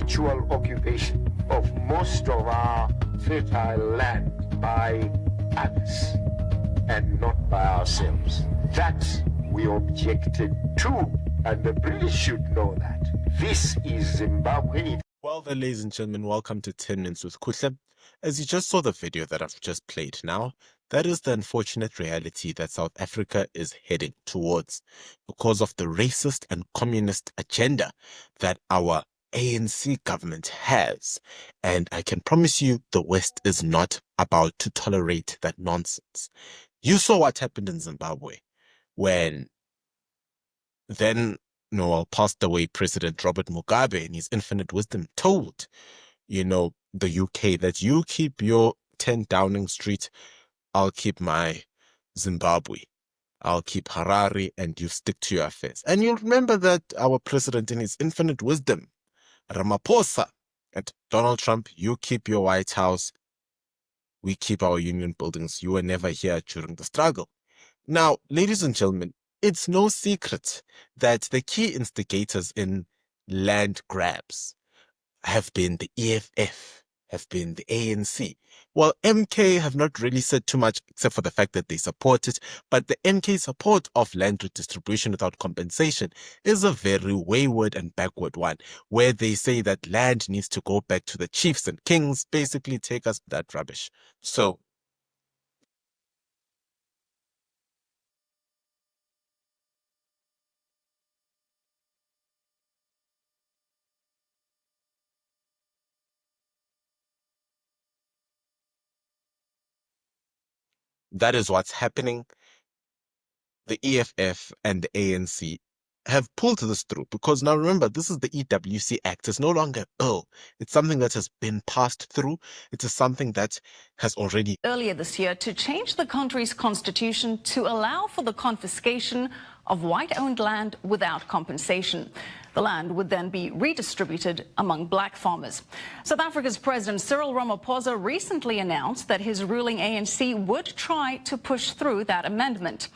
habitual occupation of most of our fertile land by others and not by ourselves. That we objected to, and the British should know that. This is Zimbabwe. Well then, ladies and gentlemen, welcome to 10 Minutes with Kuhle. As you just saw the video that I've just played now, that is the unfortunate reality that South Africa is heading towards because of the racist and communist agenda that our ANC government has. And I can promise you the West is not about to tolerate that nonsense. You saw what happened in Zimbabwe when then passed away President Robert Mugabe in his infinite wisdom told, the UK that you keep your 10 Downing Street, I'll keep my Zimbabwe. I'll keep Harare and you stick to your affairs. And you'll remember that our president in his infinite wisdom, Ramaphosa, and Donald Trump, you keep your White House, we keep our union buildings. You were never here during the struggle. Now, ladies and gentlemen, it's no secret that the key instigators in land grabs have been the EFF, have been the ANC. Well, MK have not really said too much except for the fact that they support it, but the MK support of land redistribution without compensation is a very wayward and backward one, where they say that land needs to go back to the chiefs and kings, basically take us that rubbish. So, that is what's happening. The EFF and the ANC have pulled this through because now remember, this is the EWC Act. It's no longer a bill. It's something that has been passed through. It is something that has already earlier this year to change the country's constitution to allow for the confiscation of white-owned land without compensation. The land would then be redistributed among black farmers. South Africa's President Cyril Ramaphosa recently announced that his ruling ANC would try to push through that amendment.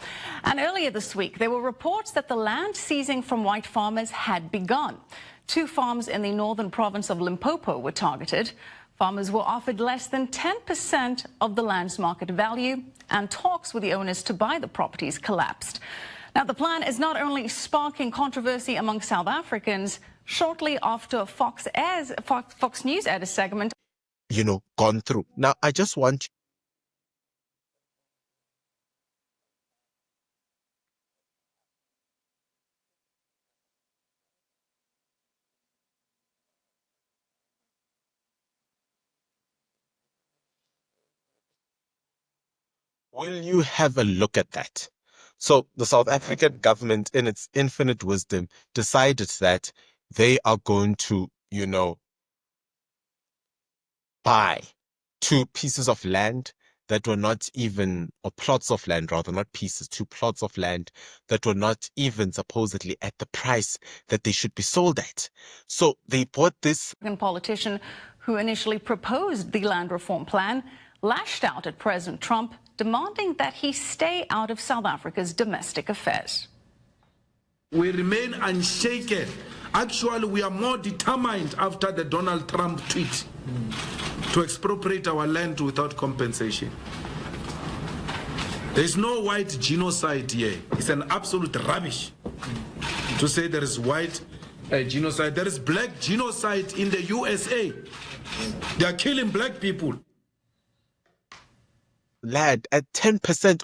And earlier this week, there were reports that the land seizing from white farmers had begun. 2 farms in the northern province of Limpopo were targeted. Farmers were offered less than 10% of the land's market value, and talks with the owners to buy the properties collapsed. Now, the plan is not only sparking controversy among South Africans. Shortly after Fox News aired a segment, gone through. Now, I just want will you have a look at that? So the South African government, in its infinite wisdom, decided that they are going to, buy 2 pieces of land that were not even, or plots of land rather, not pieces, 2 plots of land that were not even supposedly at the price that they should be sold at. So they bought this. A politician who initially proposed the land reform plan lashed out at President Trump, demanding that he stay out of South Africa's domestic affairs. We remain unshaken. Actually, we are more determined after the Donald Trump tweet to expropriate our land without compensation. There is no white genocide here. It's an absolute rubbish to say there is white genocide. There is black genocide in the USA. They are killing black people. Land at 10%.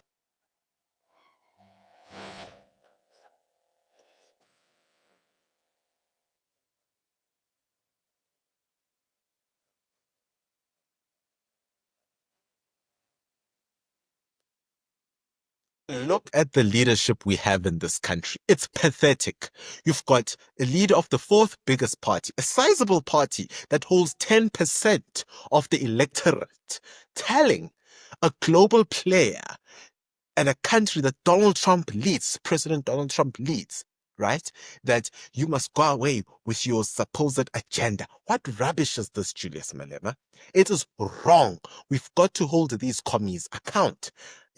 Look at the leadership we have in this country. It's pathetic. You've got a leader of the 4th biggest party, a sizable party that holds 10% of the electorate, telling a global player and a country that Donald Trump leads, President Donald Trump leads, right, that you must go away with your supposed agenda. What rubbish is this, Julius Malema? It is wrong. We've got to hold these commies account.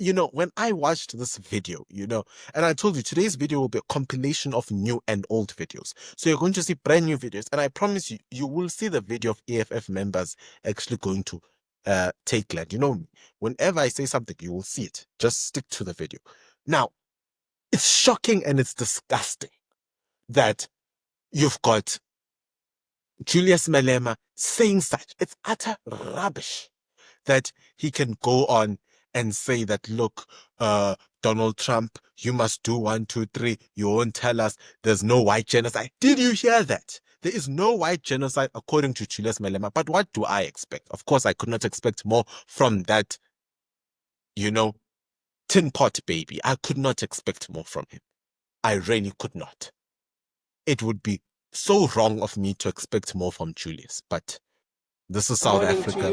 you know, when I watched this video, you know, and I told you today's video will be a compilation of new and old videos. So you're going to see brand new videos. And I promise you, you will see the video of EFF members actually going to take land. You know, whenever I say something, you will see it. Just stick to the video. Now, it's shocking and it's disgusting that you've got Julius Malema saying such. It's utter rubbish that he can go on and say that, look, Donald Trump, you must do 1, 2, 3. You won't tell us there's no white genocide. Did you hear that? There is no white genocide according to Julius Malema. But what do I expect? Of course, I could not expect more from that, you know, tin pot baby. I could not expect more from him. I really could not. It would be so wrong of me to expect more from Julius, but this is South Africa.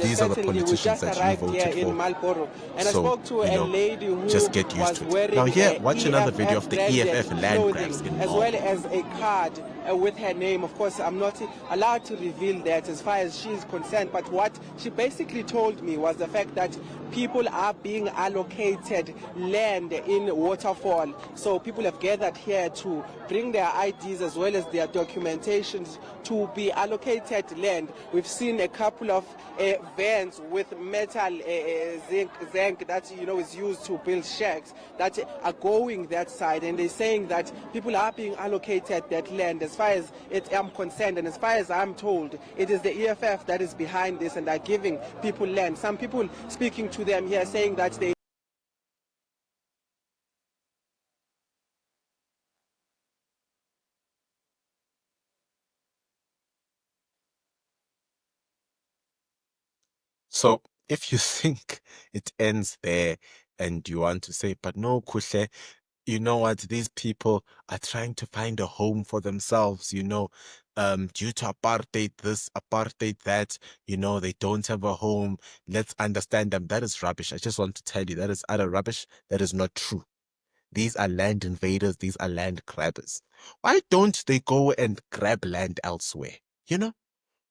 These are the politicians that you voted for. And so, I spoke to a lady who just get used to it. Now here, watch another video of the EFF land grabs in as well as a card with her name. Of course, I'm not allowed to reveal that as far as she's concerned, but what she basically told me was the fact that people are being allocated land in Waterfall. So people have gathered here to bring their IDs as well as their documentations to be allocated land. We've seen a couple of vans with metal zinc that, you know, is used to build shacks that are going that side, and they're saying that people are being allocated that land. As far as I'm concerned, and as far as I'm told, it is the EFF that is behind this and are giving people land. Some people speaking to them here saying that they So if you think it ends there and you want to say, but no, Kuhle, you know what, these people are trying to find a home for themselves, you know, due to apartheid this, apartheid that, you know, they don't have a home. Let's understand them. That is rubbish. I just want to tell you that is utter rubbish. That is not true. These are land invaders. These are land grabbers. Why don't they go and grab land elsewhere? You know?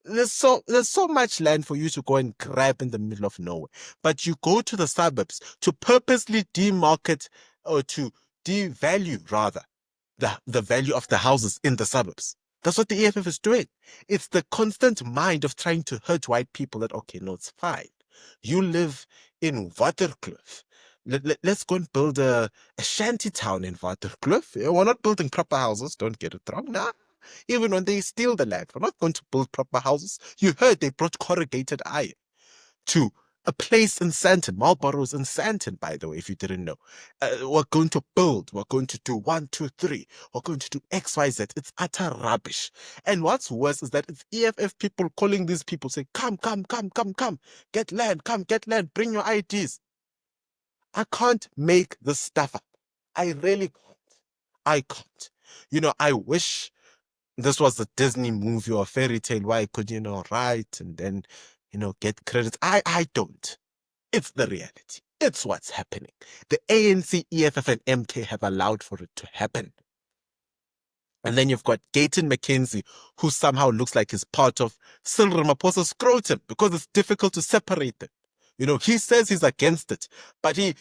There's so much land for you to go and grab in the middle of nowhere. But you go to the suburbs to purposely demarket or to devalue rather the value of the houses in the suburbs. That's what the EFF is doing. It's the constant mind of trying to hurt white people that, okay, no, it's fine. You live in Waterkloof. Let's go and build a shanty town in Waterkloof. We're not building proper houses. Don't get it wrong. Nah. Even when they steal the land, we're not going to build proper houses. You heard they brought corrugated iron to a place in Sandton. Marlborough's in Sandton, by the way, if you didn't know. We're going to build. We're going to do 1, 2, 3. We're going to do X, Y, Z. It's utter rubbish. And what's worse is that it's EFF people calling these people, say, come, get land, bring your IDs. I can't make this stuff up. I really can't. I can't. You know, I wish this was a Disney movie or a fairy tale where I could, you know, write and then, you know, get credits. I don't. It's the reality. It's what's happening. The ANC, EFF, and MK have allowed for it to happen. And then you've got Gayton McKenzie, who somehow looks like he's part of Cyril Ramaphosa's scrotum because it's difficult to separate them. You know, he says he's against it, but he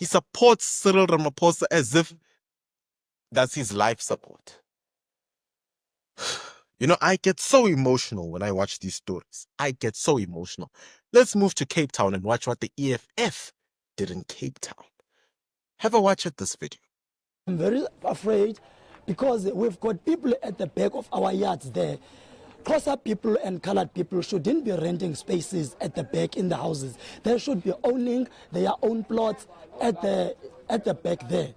supports Cyril Ramaphosa as if that's his life support. You know, I get so emotional when I watch these stories. I get so emotional. Let's move to Cape Town and watch what the EFF did in Cape Town. Have a watch at this video. I'm very afraid because we've got people at the back of our yards there. Xhosa people and colored people shouldn't be renting spaces at the back in the houses. They should be owning their own plots at the back there.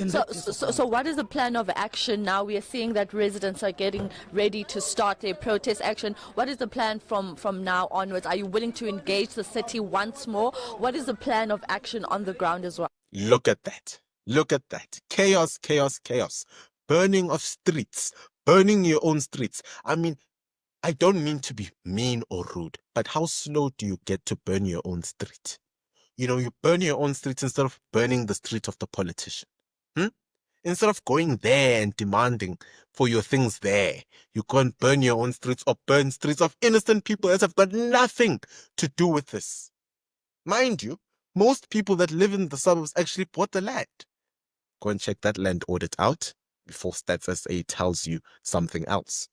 So what is the plan of action now? We are seeing that residents are getting ready to start their protest action. What is the plan from now onwards? Are you willing to engage the city once more? What is the plan of action on the ground as well? Look at that. Look at that. Chaos, chaos, chaos. Burning of streets. Burning your own streets. I mean, I don't mean to be mean or rude, but how slow do you get to burn your own street? You know, you burn your own street instead of burning the street of the politician. Instead of going there and demanding for your things there, you go and burn your own streets or burn streets of innocent people that have got nothing to do with this. Mind you, Most people that live in the suburbs actually bought the land. Go and check that land audit out before Stats SA tells you something else.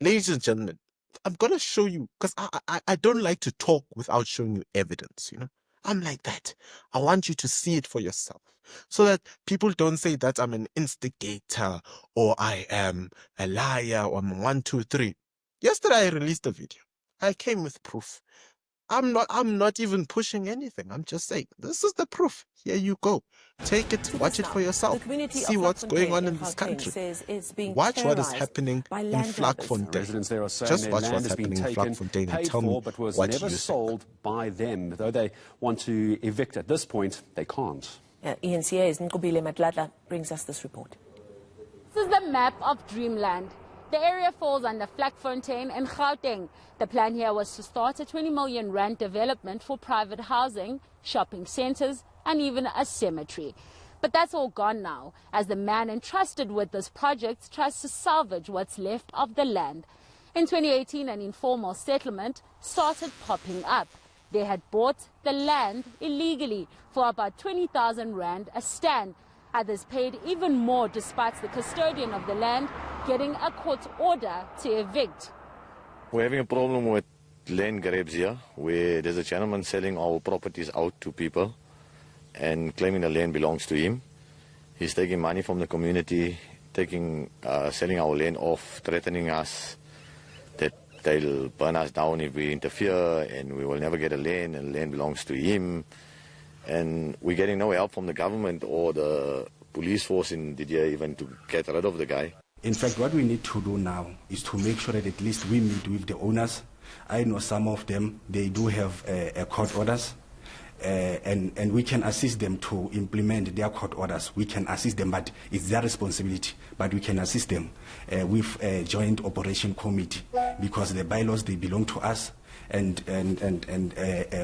Ladies and gentlemen, I'm going to show you, because I don't like to talk without showing you evidence, you know. I'm like that. I want you to see it for yourself so that people don't say that I'm an instigator or I am a liar or I'm 1, 2, 3. Yesterday I released a video. I came with proof. I'm not even pushing anything. I'm just saying, this is the proof. Here you go. Take it, watch it for yourself. See what's going on in this country. Watch what is happening in Vlakfontein. Residents there are saying Just their watch land what's has been happening in taken, Vlakfontein and paid tell me for, but was what never you think. sold by them. Though they want to evict at this point, they can't. ENCA's Nkobile Matlatla brings us this report. This is the map of Dreamland. The area falls under Vlakfontein and Gauteng. The plan here was to start a 20 million rand development for private housing, shopping centres and even a cemetery. But that's all gone now, as the man entrusted with this project tries to salvage what's left of the land. In 2018, an informal settlement started popping up. They had bought the land illegally for about 20,000 rand a stand. Others paid even more despite the custodian of the land getting a court order to evict. We're having a problem with land grabs here, where there's a gentleman selling our properties out to people and claiming the land belongs to him. He's taking money from the community, selling our land off, threatening us that they'll burn us down if we interfere and we will never get a land and the land belongs to him. And we're getting no help from the government or the police force in Didier even to get rid of the guy. In fact, what we need to do now is to make sure that at least we meet with the owners. I know some of them, they do have court orders, and we can assist them to implement their court orders. We can assist them, but it's their responsibility. But we can assist them with a joint operation committee, because the bylaws, they belong to us. And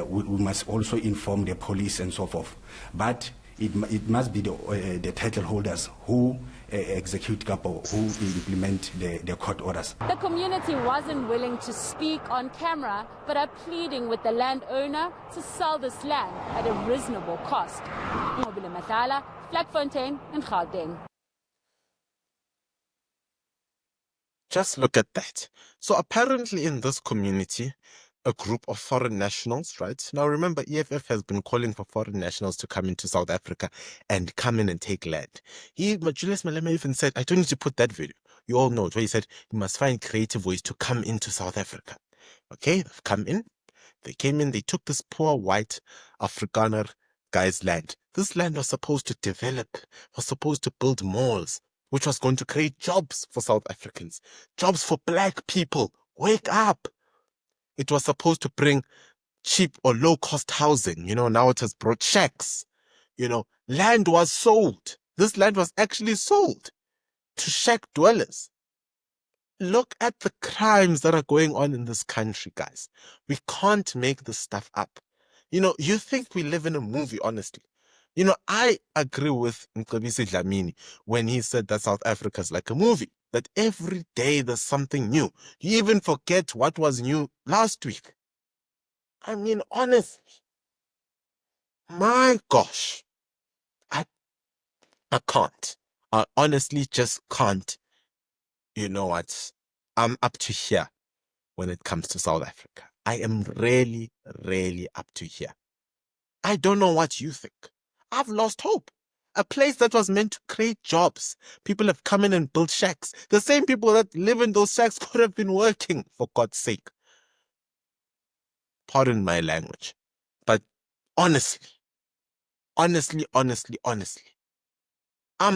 we must also inform the police and so forth. But it must be the title holders who execute or who implement the court orders. The community wasn't willing to speak on camera, but are pleading with the landowner to sell this land at a reasonable cost. Nkobile Matlatla, Vlakfontein and Gauteng. Just look at that. So apparently in this community, a group of foreign nationals, right? Now remember, EFF has been calling for foreign nationals to come into South Africa and come in and take land. Julius Malema even said, I don't need to put that video. You all know it, where he said, you must find creative ways to come into South Africa. Okay, they've come in. They came in, they took this poor white Afrikaner guy's land. This land was supposed to develop, was supposed to build malls, which was going to create jobs for South Africans, jobs for black people. Wake up. It was supposed to bring cheap or low-cost housing. You know, now it has brought shacks. You know, land was sold. This land was actually sold to shack dwellers. Look at the crimes that are going on in this country, guys. We can't make this stuff up. You know, you think we live in a movie, honestly. You know, I agree with Mcebisi Dlamini when he said that South Africa is like a movie, that every day there's something new. You even forget what was new last week. I mean, honestly, my gosh, I can't. I honestly just can't. You know what? I'm up to here when it comes to South Africa. I am really, really up to here. I don't know what you think. I've lost hope. A place that was meant to create jobs. People have come in and built shacks. The same people that live in those shacks could have been working, for God's sake. Pardon my language. But honestly, I'm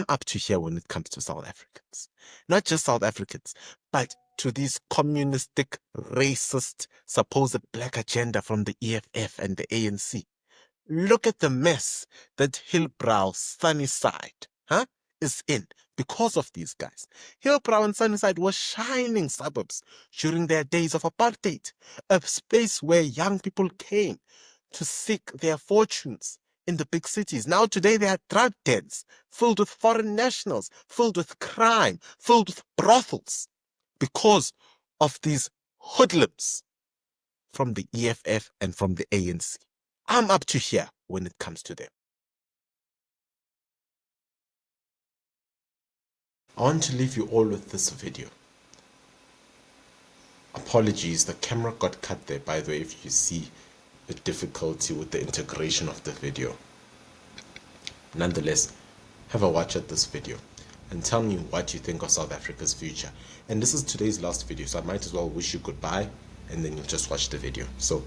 up to here when it comes to South Africans. Not just South Africans, but to these communistic, racist, supposed black agenda from the EFF and the ANC. Look at the mess that Hillbrow, Sunnyside, is in because of these guys. Hillbrow and Sunnyside were shining suburbs during their days of apartheid, a space where young people came to seek their fortunes in the big cities. Now today they are drug dens filled with foreign nationals, filled with crime, filled with brothels because of these hoodlums from the EFF and from the ANC. I'm up to here when it comes to them. I want to leave you all with this video. Apologies, the camera got cut there, by the way, if you see a difficulty with the integration of the video. Nonetheless, have a watch at this video and tell me what you think of South Africa's future. And this is today's last video, so I might as well wish you goodbye and then you'll just watch the video. So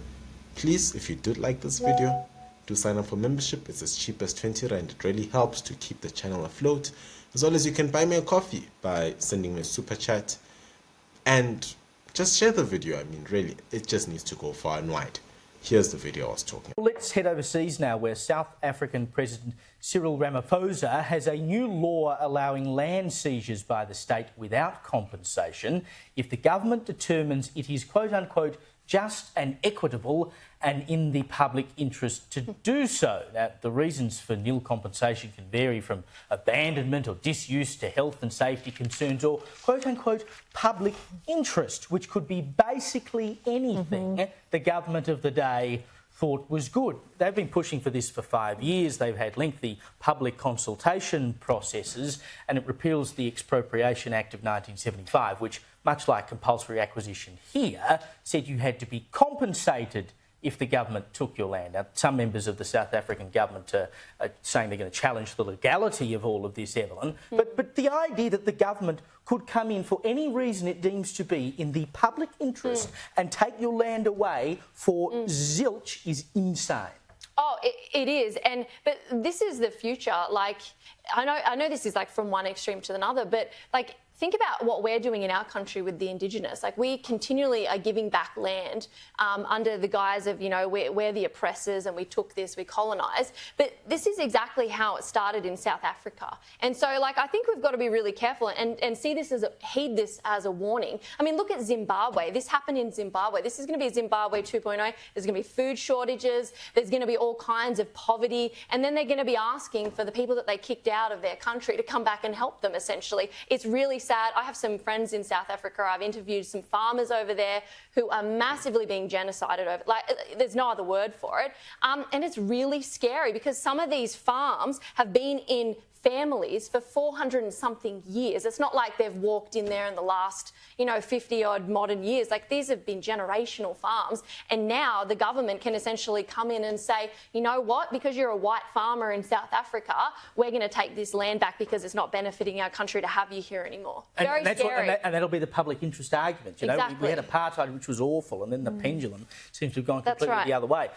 please, if you did like this video, do sign up for membership. It's as cheap as 20 Rand. It really helps to keep the channel afloat. As well as you can buy me a coffee by sending me a super chat. And just share the video. I mean, really, it just needs to go far and wide. Here's the video I was talking about. Let's head overseas now, where South African President Cyril Ramaphosa has a new law allowing land seizures by the state without compensation if the government determines it is quote-unquote just and equitable and in the public interest to do so. Now, the reasons for nil compensation can vary from abandonment or disuse to health and safety concerns or quote-unquote public interest, which could be basically anything the government of the day thought was good. They've been pushing for this for 5 years. They've had lengthy public consultation processes, and it repeals the Expropriation Act of 1975, which, much like compulsory acquisition here, said you had to be compensated if the government took your land. Now, some members of the South African government are saying they're going to challenge the legality of all of this, Evelyn. But the idea that the government could come in for any reason it deems to be in the public interest and take your land away for zilch is insane. Oh, it is, but this is the future. Like, I know this is like from one extreme to another, but like, think about what we're doing in our country with the Indigenous. Like, we continually are giving back land under the guise of, you know, we're the oppressors and we took this, we colonised. But this is exactly how it started in South Africa. And so, like, I think we've got to be really careful and see this as heed this as a warning. I mean, look at Zimbabwe. This happened in Zimbabwe. This is going to be Zimbabwe 2.0. There's going to be food shortages. There's going to be all kinds of poverty. And then they're going to be asking for the people that they kicked out of their country to come back and help them, essentially. It's really sad. I have some friends in South Africa. I've interviewed some farmers over there who are massively being genocided over. Like, there's no other word for it. And it's really scary because some of these farms have been in families for 400 and something years. It's not like they've walked in there in the last, 50 odd modern years. Like, these have been generational farms. And now the government can essentially come in and say, you know what, because you're a white farmer in South Africa, we're going to take this land back because it's not benefiting our country to have you here anymore. Very scary. And that'll be the public interest argument. You know, exactly. We had apartheid, which was awful, and then the pendulum seems to have gone completely the other way.